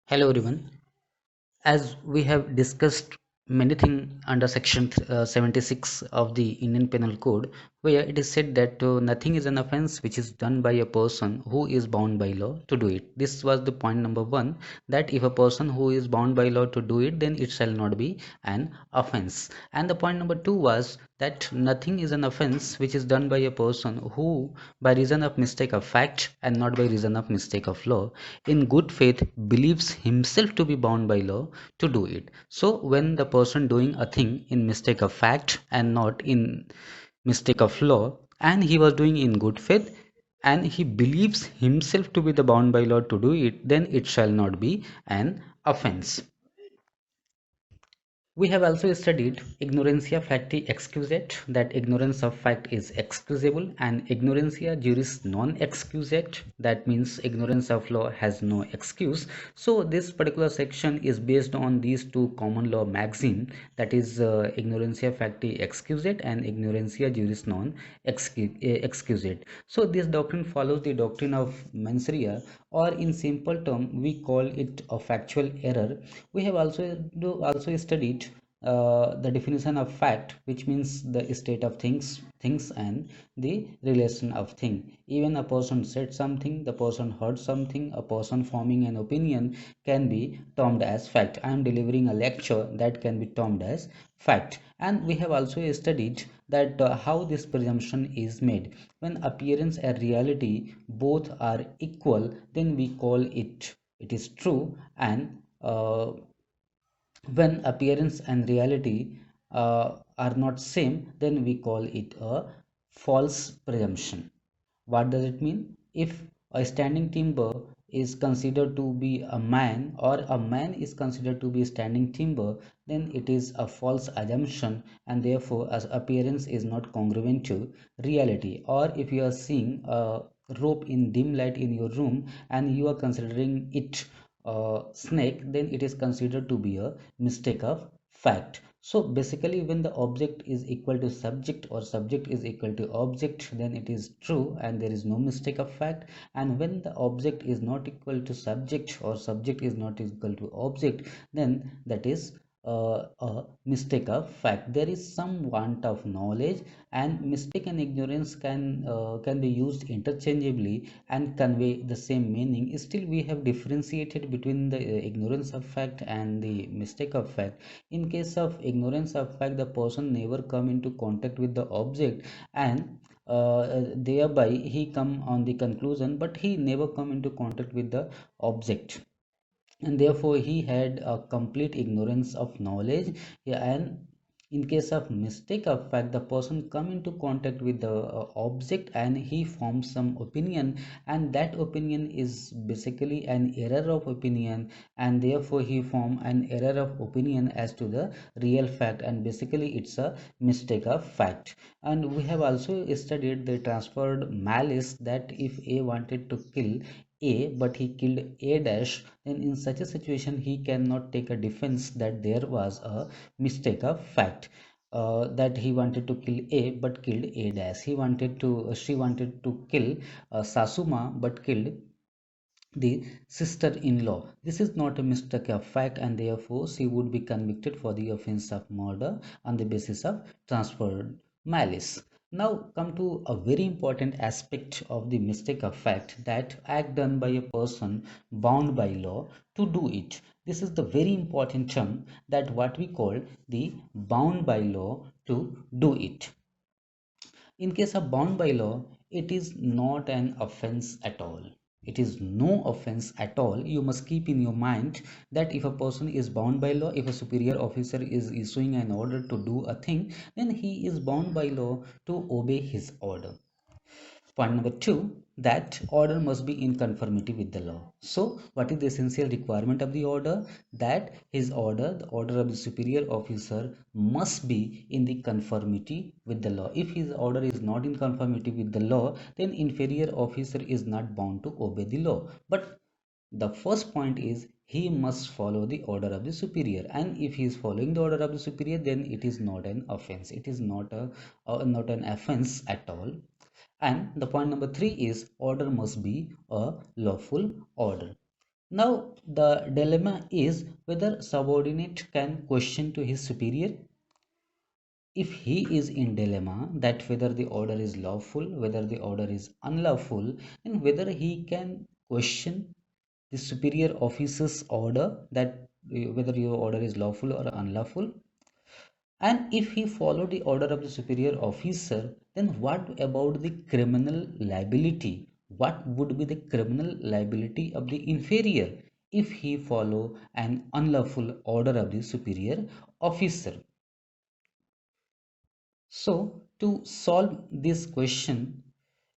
Hello everyone. As we have discussed many things under section 76 of the Indian Penal Code, where it is said that nothing is an offense which is done by a person who is bound by law to do it. This was the point number one, that if a person who is bound by law to do it, then it shall not be an offense. And the point number two was that nothing is an offense which is done by a person who, by reason of mistake of fact and not by reason of mistake of law, in good faith believes himself to be bound by law to do it. So when the person doing a thing in mistake of fact and not in mistake of law, and he was doing in good faith, and he believes himself to be the bound by law to do it, then it shall not be an offense. We have also studied ignorantia facti excusat, that ignorance of fact is excusable, and ignorantia juris non excusat, that means ignorance of law has no excuse. So this particular section is based on these two common law maxims, that is ignorantia facti excusat and ignorantia juris non excusat. So this doctrine follows the doctrine of mens rea, or in simple term we call it a factual error. We have also studied the definition of fact, which means the state of things and the relation of thing. Even a person said something, the person heard something, a person forming an opinion can be termed as fact. I am delivering a lecture, that can be termed as fact. And we have also studied that how this presumption is made. When appearance and reality both are equal, then we call it is true, and when appearance and reality are not same, then we call it a false presumption. What does it mean? If a standing timber is considered to be a man, or a man is considered to be standing timber, then it is a false assumption, and therefore as appearance is not congruent to reality. Or if you are seeing a rope in dim light in your room and you are considering it snake, then it is considered to be a mistake of fact. So basically, when the object is equal to subject or subject is equal to object, then it is true and there is no mistake of fact. And when the object is not equal to subject or subject is not equal to object, then that is a mistake of fact. There is some want of knowledge, and mistake and ignorance can be used interchangeably and convey the same meaning. Still, we have differentiated between the ignorance of fact and the mistake of fact. In case of ignorance of fact, the person never come into contact with the object, and thereby he come on the conclusion, but he never come into contact with the object, and therefore he had a complete ignorance of knowledge. Yeah, and in case of mistake of fact, the person come into contact with the object and he forms some opinion, and that opinion is basically an error of opinion, and therefore he form an error of opinion as to the real fact, and basically it's a mistake of fact. And we have also studied the transferred malice, that if A wanted to kill A but he killed A dash, then in such a situation he cannot take a defense that there was a mistake of fact, that he wanted to kill A but killed A dash. She wanted to kill Sasuma but killed the sister-in-law. This is not a mistake of fact, and therefore she would be convicted for the offense of murder on the basis of transferred malice. Now come to a very important aspect of the mistake of fact, that act done by a person bound by law to do it. This is the very important term, that what we call the bound by law to do it. In case of bound by law, it is not an offense at all. It is no offense at all. You must keep in your mind that if a person is bound by law, if a superior officer is issuing an order to do a thing, then he is bound by law to obey his order. Point number two, that order must be in conformity with the law. So, what is the essential requirement of the order? That his order, the order of the superior officer, must be in the conformity with the law. If his order is not in conformity with the law, then inferior officer is not bound to obey the law. But the first point is he must follow the order of the superior, and if he is following the order of the superior, then it is not an offense. It is not an offense at all. And the point number three is order must be a lawful order. Now the dilemma is whether subordinate can question to his superior. If he is in dilemma that whether the order is lawful, whether the order is unlawful, and whether he can question the superior officer's order, that whether your order is lawful or unlawful. And if he followed the order of the superior officer, then what about the criminal liability? What would be the criminal liability of the inferior if he follow an unlawful order of the superior officer? So, to solve this question,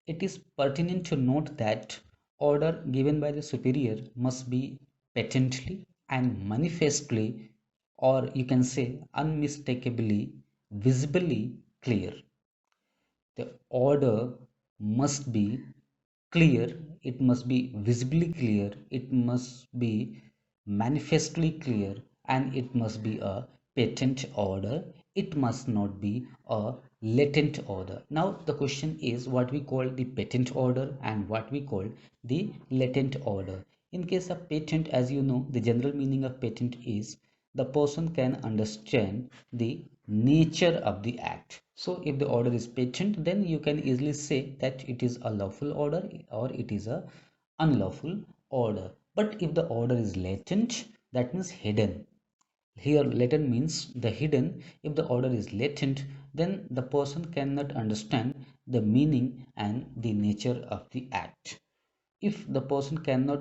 it is pertinent to note that order given by the superior must be patently and manifestly, or you can say unmistakably, visibly clear. The order must be clear, it must be visibly clear, it must be manifestly clear, and it must be a patent order. It must not be a latent order. Now the question is what we call the patent order and what we call the latent order. In case of patent, as you know, the general meaning of patent is the person can understand the nature of the act. So if the order is patent, then you can easily say that it is a lawful order or it is a unlawful order. But if the order is latent, that means hidden. Here latent means the hidden. If the order is latent, then the person cannot understand the meaning and the nature of the act. If the person cannot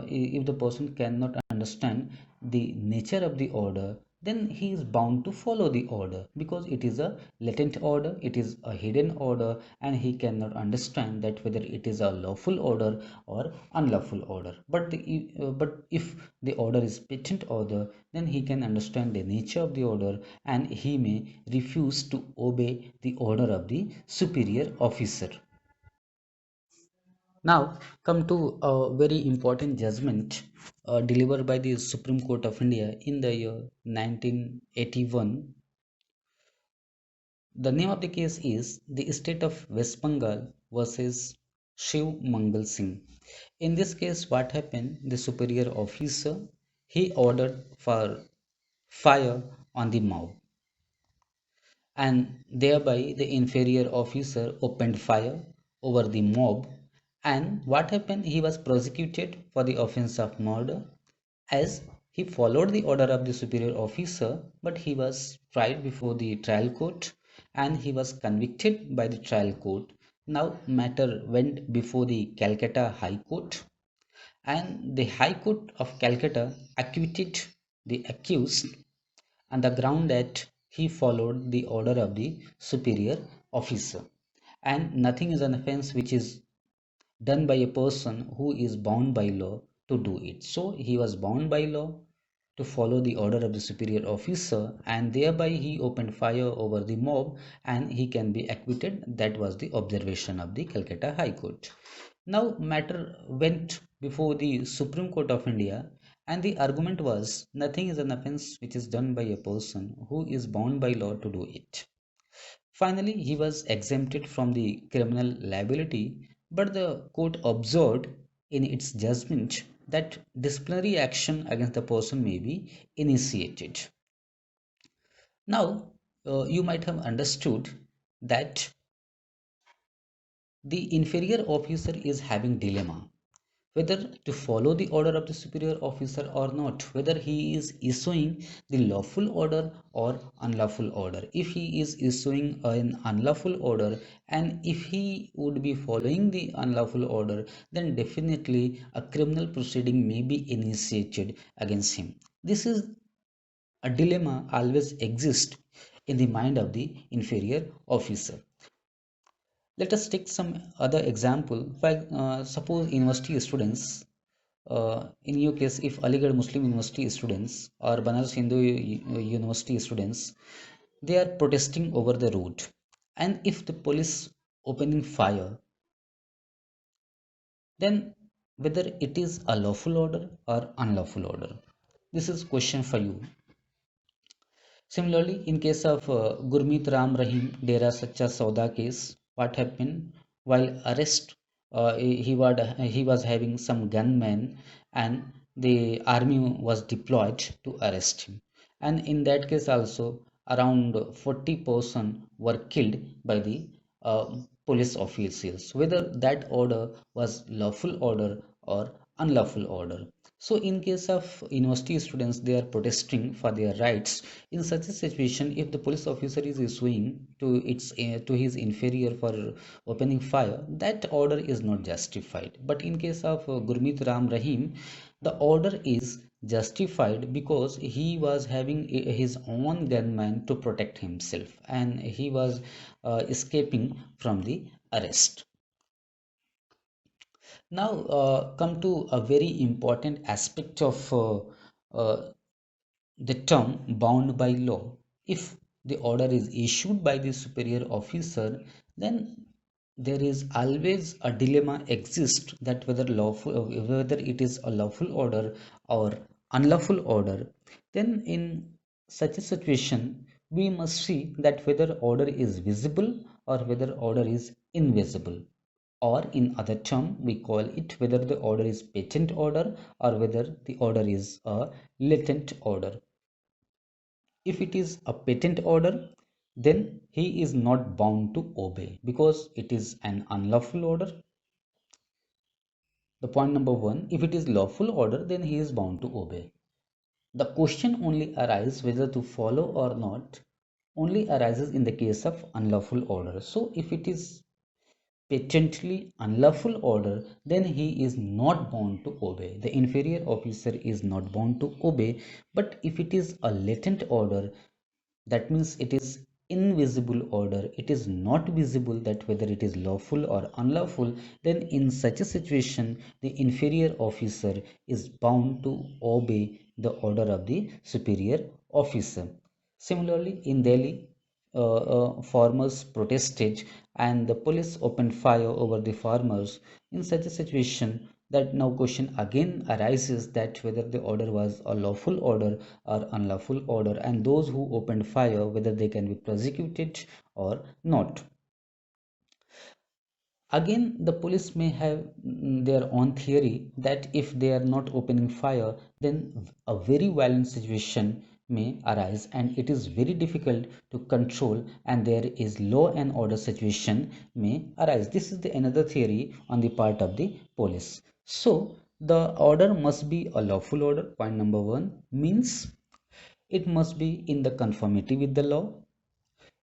if the person cannot understand the nature of the order, then he is bound to follow the order because it is a latent order, it is a hidden order, and he cannot understand that whether it is a lawful order or unlawful order. But if the order is patent order, then he can understand the nature of the order and he may refuse to obey the order of the superior officer. Now, come to a very important judgment delivered by the Supreme Court of India in the year 1981. The name of the case is the State of West Bengal versus Shiv Mangal Singh. In this case, what happened? The superior officer he ordered for fire on the mob, and thereby the inferior officer opened fire over the mob. And what happened? He was prosecuted for the offense of murder as he followed the order of the superior officer, but he was tried before the trial court and he was convicted by the trial court. Now matter went before the Calcutta High Court, and the High Court of Calcutta acquitted the accused on the ground that he followed the order of the superior officer, and nothing is an offense which is done by a person who is bound by law to do it. So he was bound by law to follow the order of the superior officer, and thereby he opened fire over the mob and he can be acquitted. That was the observation of the Calcutta High Court. Now matter went before the Supreme Court of India, and the argument was nothing is an offense which is done by a person who is bound by law to do it. Finally, he was exempted from the criminal liability, but the court observed in its judgment that disciplinary action against the person may be initiated. Now, you might have understood that the inferior officer is having dilemma whether to follow the order of the superior officer or not, whether he is issuing the lawful order or unlawful order. If he is issuing an unlawful order and if he would be following the unlawful order, then definitely a criminal proceeding may be initiated against him. This is a dilemma always exists in the mind of the inferior officer. Let us take some other example. Suppose university students, in your case, if Aligarh Muslim University students or Banaras Hindu University students, they are protesting over the road, and if the police opening fire, then whether it is a lawful order or unlawful order. This is question for you. Similarly, in case of Gurmeet Ram Rahim Dera Sacha Sauda case, what happened while arrest? He was having some gunmen, and the army was deployed to arrest him, and in that case also around 40% were killed by the police officials, whether that order was lawful order or unlawful order. So in case of university students, they are protesting for their rights. In such a situation, if the police officer is issuing to his inferior for opening fire, that order is not justified. But in case of Gurmeet Ram Rahim, the order is justified because he was having his own gunman to protect himself, and he was escaping from the arrest. Now come to a very important aspect of uh, the term bound by law. If the order is issued by the superior officer, then there is always a dilemma exists that whether it is a lawful order or unlawful order. Then in such a situation, we must see that whether order is visible or whether order is invisible, or in other term we call it whether the order is patent order or whether the order is a latent order. If it is a patent order, then he is not bound to obey because it is an unlawful order. The point number one, if it is lawful order, then he is bound to obey. The question only arises whether to follow or not, only arises in the case of unlawful order. So if it is patently unlawful order, then he is not bound to obey. The inferior officer is not bound to obey. But if it is a latent order, that means it is invisible order, it is not visible that whether it is lawful or unlawful, then in such a situation the inferior officer is bound to obey the order of the superior officer. Similarly, in Delhi, farmers protested and the police opened fire over the farmers. In such a situation, that now question again arises that whether the order was a lawful order or unlawful order, and those who opened fire whether they can be prosecuted or not. Again, the police may have their own theory that if they are not opening fire, then a very violent situation may arise and it is very difficult to control, and there is law and order situation may arise. This is the another theory on the part of the police. So the order must be a lawful order. Point number one means it must be in the conformity with the law.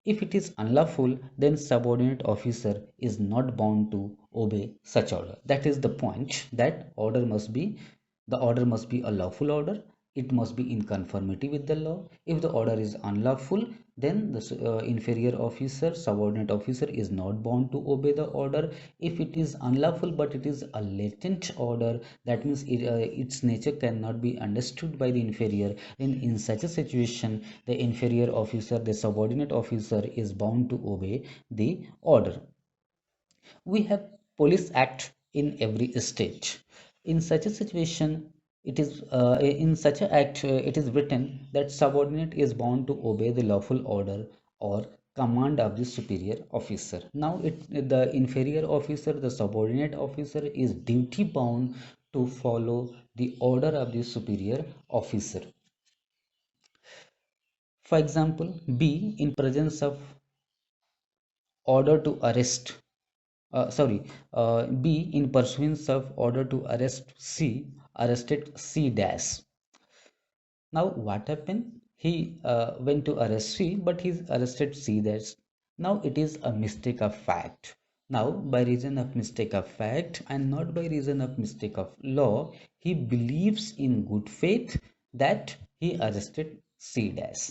If it is unlawful, then subordinate officer is not bound to obey such order. That is the point, that the order must be a lawful order. It must be in conformity with the law. If the order is unlawful, then the inferior officer, subordinate officer is not bound to obey the order. If it is unlawful but it is a latent order, that means its nature cannot be understood by the inferior, then in such a situation the inferior officer, the subordinate officer is bound to obey the order. We have police act in every state. In such a situation, it is in such a act it is written that subordinate is bound to obey the lawful order or command of the superior officer. Now the inferior officer, the subordinate officer, is duty bound to follow the order of the superior officer. For example, B, in presence of order to arrest, B, in pursuance of order to arrest C, arrested C dash. Now what happened? He went to arrest C, but he's arrested C dash. Now it is a mistake of fact. Now by reason of mistake of fact and not by reason of mistake of law, he believes in good faith that he arrested C dash.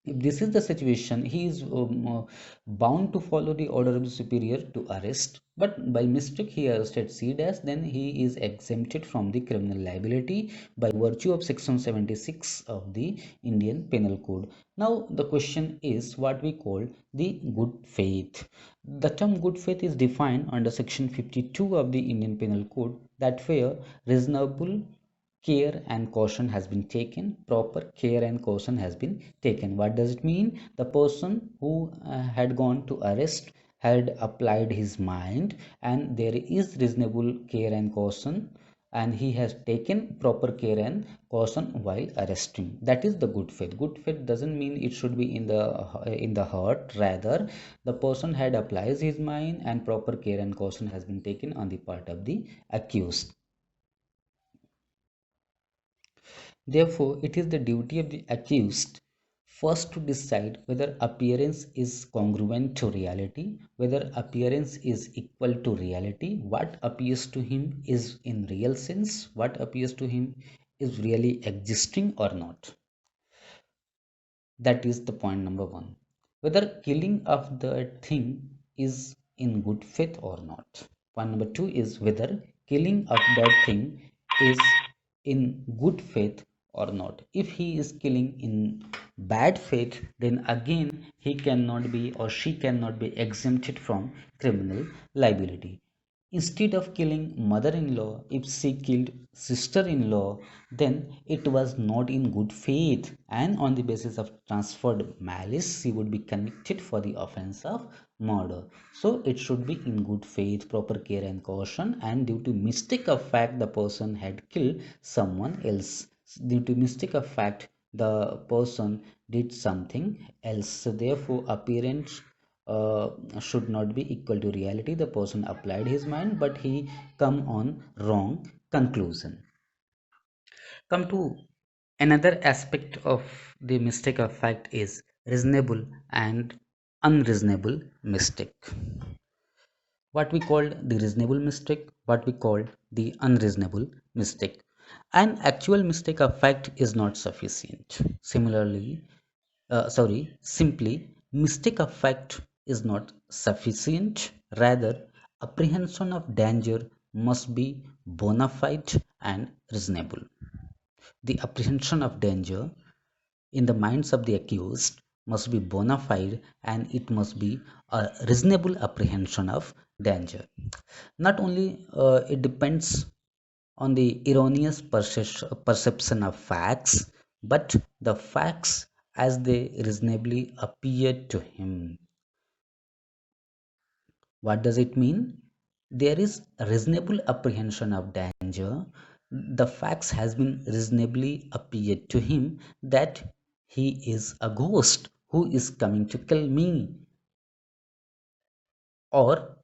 If this is the situation, he is bound to follow the order of the superior to arrest, but by mistake he arrested C dash, then he is exempted from the criminal liability by virtue of section 76 of the Indian Penal Code. Now the question is what we call the good faith. The term good faith is defined under section 52 of the Indian Penal Code, that where reasonable care and caution has been taken, proper care and caution has been taken. What does it mean? The person who had gone to arrest had applied his mind, and there is reasonable care and caution, and he has taken proper care and caution while arresting. That is the good faith. Good faith doesn't mean it should be in the heart. Rather, the person had applies his mind and proper care and caution has been taken on the part of the accused. Therefore, it is the duty of the accused first to decide whether appearance is congruent to reality, whether appearance is equal to reality, what appears to him is in real sense, what appears to him is really existing or not. That is the point number one. Whether killing of the thing is in good faith or not. Point number two is whether killing of that thing is in good faith or not. If he is killing in bad faith, then again he cannot be or she cannot be exempted from criminal liability. Instead of killing mother-in-law, if she killed sister-in-law, then it was not in good faith, and on the basis of transferred malice, she would be convicted for the offense of murder. So it should be in good faith, proper care and caution, and due to mistake of fact, the person had killed someone else. Due to mistake of fact, the person did something else. So therefore, appearance should not be equal to reality. The person applied his mind, but he come on wrong conclusion. Come to another aspect of the mistake of fact is reasonable and unreasonable mistake. What we call the reasonable mistake, what we call the unreasonable mistake. An actual mistake of fact is not sufficient. Simply, mistake of fact is not sufficient. Rather, apprehension of danger must be bona fide and reasonable. The apprehension of danger in the minds of the accused must be bona fide and it must be a reasonable apprehension of danger. Not only it depends on the erroneous perception of facts, but the facts as they reasonably appear to him. What does it mean? There is a reasonable apprehension of danger. The facts has been reasonably appeared to him that he is a ghost who is coming to kill me, or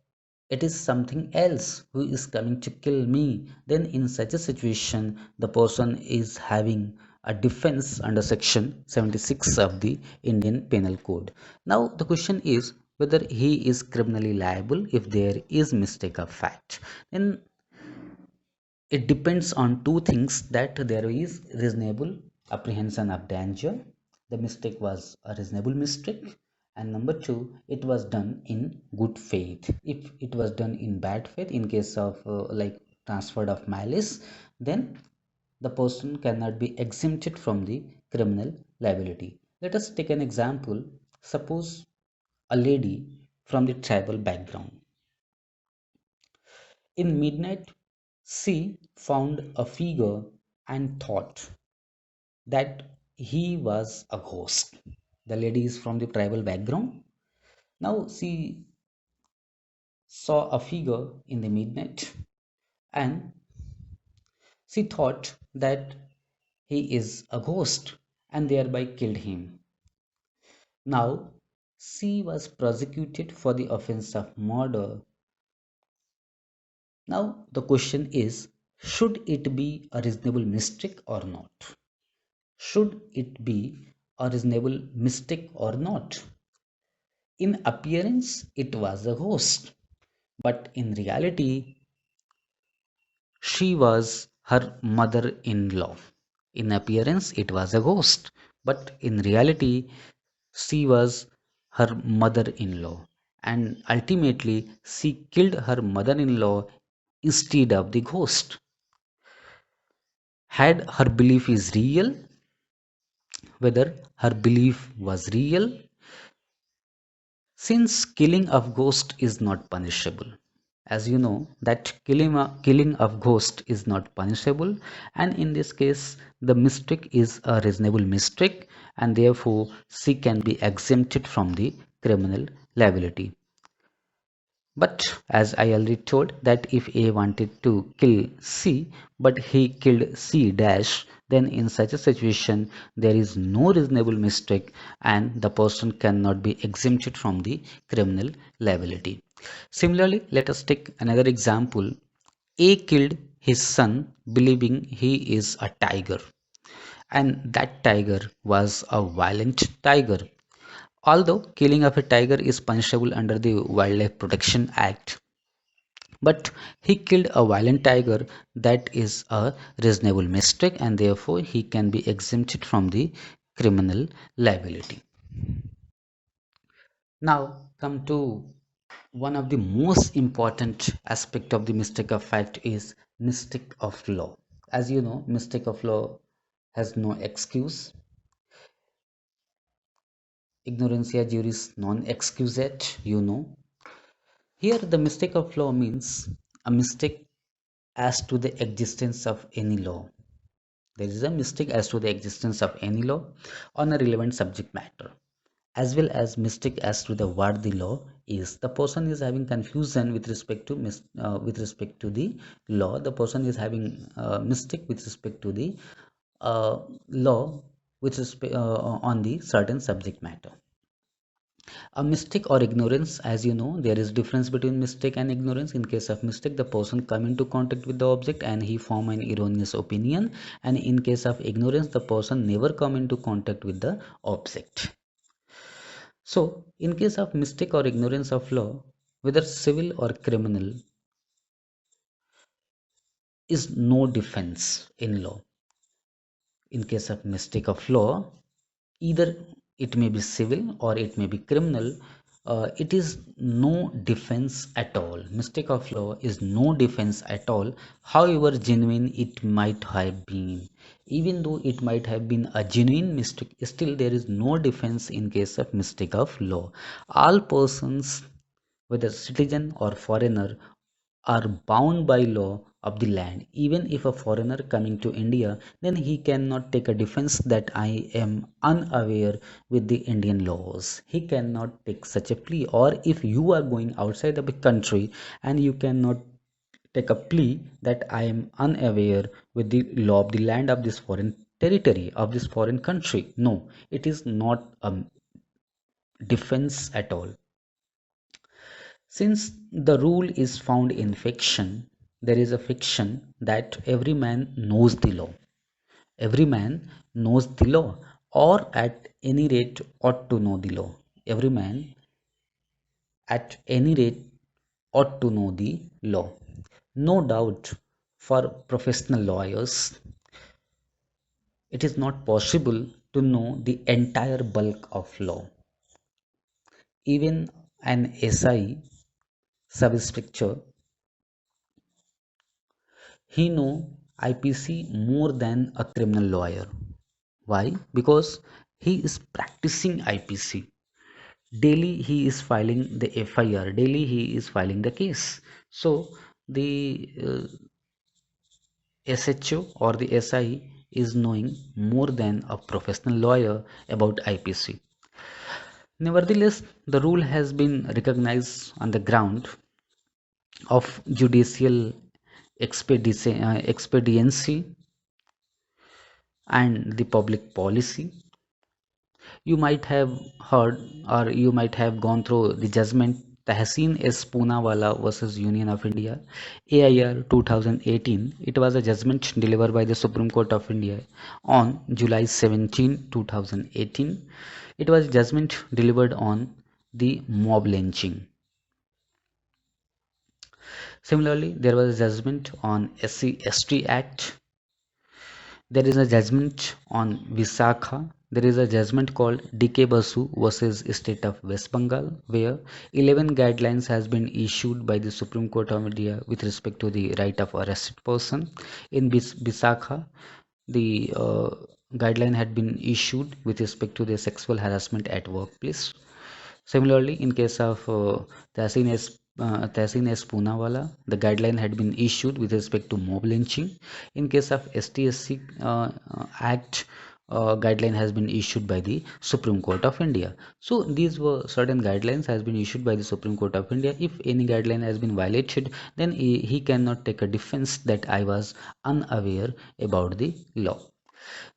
it is something else who is coming to kill me. Then in such a situation, the person is having a defense under section 76 of the Indian Penal Code. Now the question is whether he is criminally liable if there is mistake of fact. Then it depends on two things, that there is reasonable apprehension of danger, the mistake was a reasonable mistake, and number two, it was done in good faith. If it was done in bad faith, in case of like transfer of malice, then the person cannot be exempted from the criminal liability. Let us take an example. Suppose a lady from the tribal background, in midnight she found a figure and thought that he was a ghost. The lady is from the tribal background. Now she saw a figure in the midnight and she thought that he is a ghost and thereby killed him. Now she was prosecuted for the offense of murder. Now the question is, should it be a reasonable mistake or not? Should it be a reasonable mistake or not? In appearance, it was a ghost, but in reality, she was her mother in law. In appearance, it was a ghost, but in reality, she was her mother in law. And ultimately, she killed her mother in law instead of the ghost. Had her belief is real, whether her belief was real, since killing of ghost is not punishable, as you know that killing of ghost is not punishable, and in this case the mistake is a reasonable mistake and therefore she can be exempted from the criminal liability. But as I already told that if A wanted to kill C but he killed C dash, then in such a situation there is no reasonable mistake and the person cannot be exempted from the criminal liability. Similarly, let us take another example. A killed his son believing he is a tiger, and that tiger was a violent tiger. Although killing of a tiger is punishable under the Wildlife Protection Act, but he killed a violent tiger, that is a reasonable mistake and therefore he can be exempted from the criminal liability. Now come to one of the most important aspect of the mistake of fact is mistake of law. As you know, mistake of law has no excuse. Ignorantia juris non excusat, you know. Here the mistake of law means a mistake as to the existence of any law. There is a mistake as to the existence of any law on a relevant subject matter, as well as mistake as to the what the law is. The person is having confusion with respect to the law. The person is having mistake with respect to the law with respect on the certain subject matter. A mistake or ignorance, as you know, there is difference between mistake and ignorance. In case of mistake, the person come into contact with the object and he form an erroneous opinion, and in case of ignorance, the person never come into contact with the object. So in case of mistake or ignorance of law, whether civil or criminal, is no defense in law. In case of mistake of law, either it may be civil or it may be criminal, it is no defense at all. Mistake of law is no defense at all, however genuine it might have been. Even though it might have been a genuine mistake, still there is no defense in case of mistake of law. All persons, whether citizen or foreigner, are bound by law of the land. Even if a foreigner coming to India, then he cannot take a defense that I am unaware with the Indian laws. He cannot take such a plea. Or if you are going outside of the country and you cannot take a plea that I am unaware with the law of the land of this foreign territory, of this foreign country. No, it is not a defense at all. Since the rule is found in fiction, there is a fiction that every man knows the law. Every man knows the law, or at any rate ought to know the law. Every man at any rate ought to know the law. No doubt, for professional lawyers, it is not possible to know the entire bulk of law. Even an SI, sub-inspector, he know IPC more than a criminal lawyer. Why? Because he is practicing IPC. Daily he is filing the FIR. Daily he is filing the case. So the SHO or the SI is knowing more than a professional lawyer about IPC. Nevertheless, the rule has been recognized on the ground of judicial expediency and the public policy. You might have heard or you might have gone through the judgment Tehseen S. Poonawalla versus Union of India, AIR 2018. It was a judgment delivered by the Supreme Court of India on July 17, 2018. It was judgment delivered on the mob lynching. Similarly, there was a judgment on SC/ST Act. There is a judgment on Visakha. There is a judgment called DK Basu versus State of West Bengal, where 11 guidelines has been issued by the Supreme Court of India with respect to the right of arrested person. In Visakha, the guideline had been issued with respect to the sexual harassment at workplace. Similarly, in case of Tehseen S. Poonawalla, the guideline had been issued with respect to mob lynching. In case of STSC Act, guideline has been issued by the Supreme Court of India. So these were certain guidelines has been issued by the Supreme Court of India. If any guideline has been violated, then he cannot take a defense that I was unaware about the law.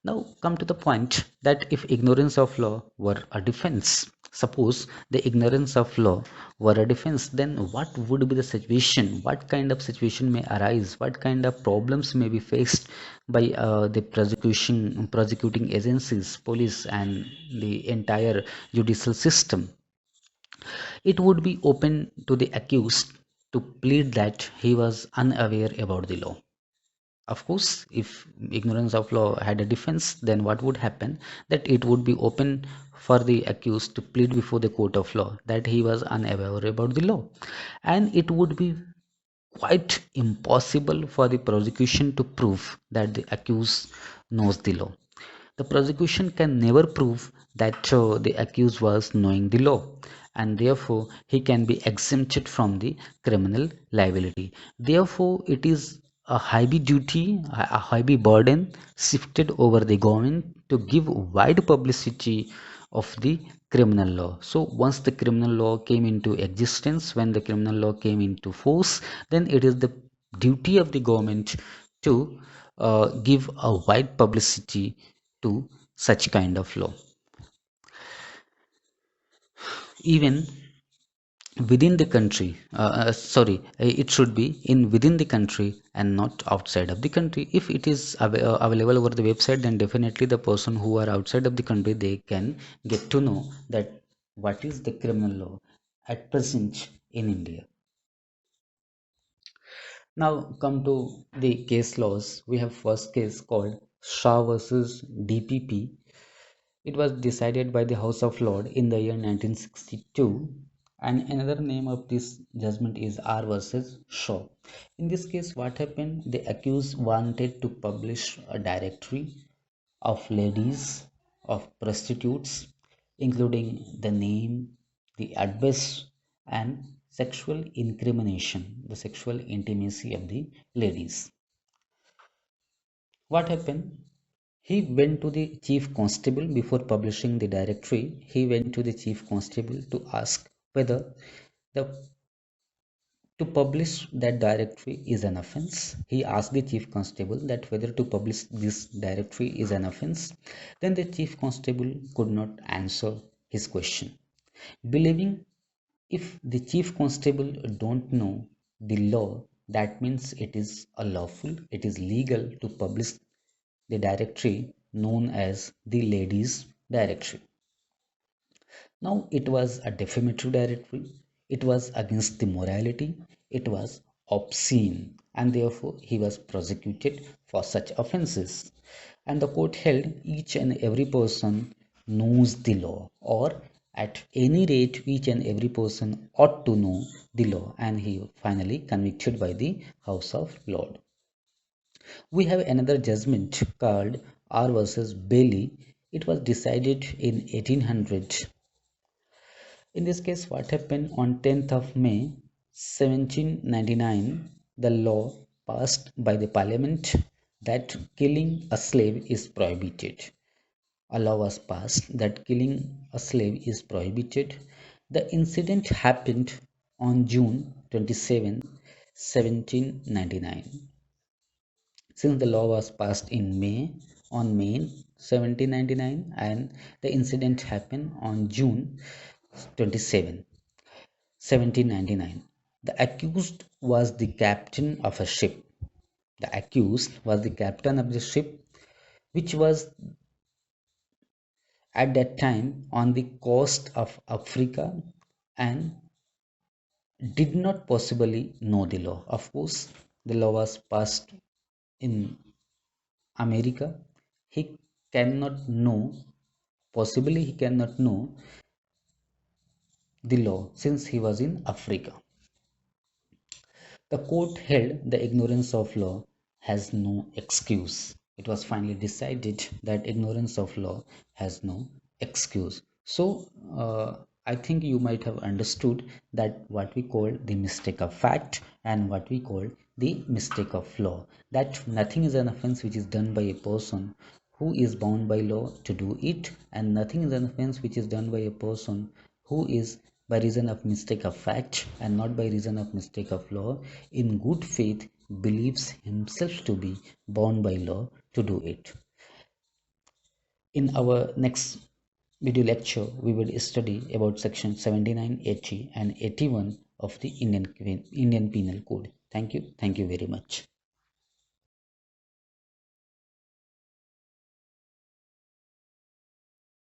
Now come to the point that if ignorance of law were a defense, suppose the ignorance of law were a defense, then what would be the situation? What kind of situation may arise? What kind of problems may be faced by the prosecuting agencies, police, and the entire judicial system? It would be open to the accused to plead that he was unaware about the law. Of course, if ignorance of law had a defense, then what would happen? That it would be open for the accused to plead before the court of law that he was unaware about the law. And it would be quite impossible for the prosecution to prove that the accused knows the law. The prosecution can never prove that the accused was knowing the law, and therefore he can be exempted from the criminal liability. Therefore, it is a heavy duty, a heavy burden shifted over the government to give wide publicity of the criminal law. So once the criminal law came into existence, when the criminal law came into force, then it is the duty of the government to give a wide publicity to such kind of law. Even within the country, it should be in within the country and not outside of the country. If it is available over the website, then definitely the person who are outside of the country, they can get to know that what is the criminal law at present in India. Now come to the case laws. We have first case called Shah versus DPP. It was decided by the House of Lords in the year 1962, and another name of this judgment is R versus Shaw. In this case, what happened? The accused wanted to publish a directory of ladies, of prostitutes, including the name, the address, and sexual incrimination, the sexual intimacy of the ladies. What happened? He went to the chief constable before publishing the directory. He went to the chief constable to ask whether the to publish that directory is an offense. He asked the chief constable that whether to publish this directory is an offense. Then the chief constable could not answer his question, believing if the chief constable don't know the law, that means it is a lawful, it is legal to publish the directory known as the ladies directory. Now it was a defamatory directory, it was against the morality, it was obscene, and therefore he was prosecuted for such offenses. And the court held each and every person knows the law, or at any rate each and every person ought to know the law, and he finally convicted by the House of Lords. We have another judgment called R versus Bailey. It was decided in 1800. In this case, what happened on 10th of May 1799, the law passed by the parliament that killing a slave is prohibited. A law was passed that killing a slave is prohibited. The incident happened on June 27, 1799. Since the law was passed in May 1799, and the incident happened on June 27, 1799. The accused was the captain of a ship. The accused was the captain of the ship, which was at that time on the coast of Africa and did not possibly know the law. Of course, the law was passed in America. He cannot know, possibly he cannot know the law since he was in Africa. The court held the ignorance of law has no excuse. It was finally decided that ignorance of law has no excuse. So, I think you might have understood that what we call the mistake of fact and what we call the mistake of law. That nothing is an offense which is done by a person who is bound by law to do it, and nothing is an offense which is done by a person who is by reason of mistake of fact and not by reason of mistake of law in good faith believes himself to be bound by law to do it. In our next video lecture, we will study about section 79, 80 and 81 of the Indian Penal Code. Thank you very much.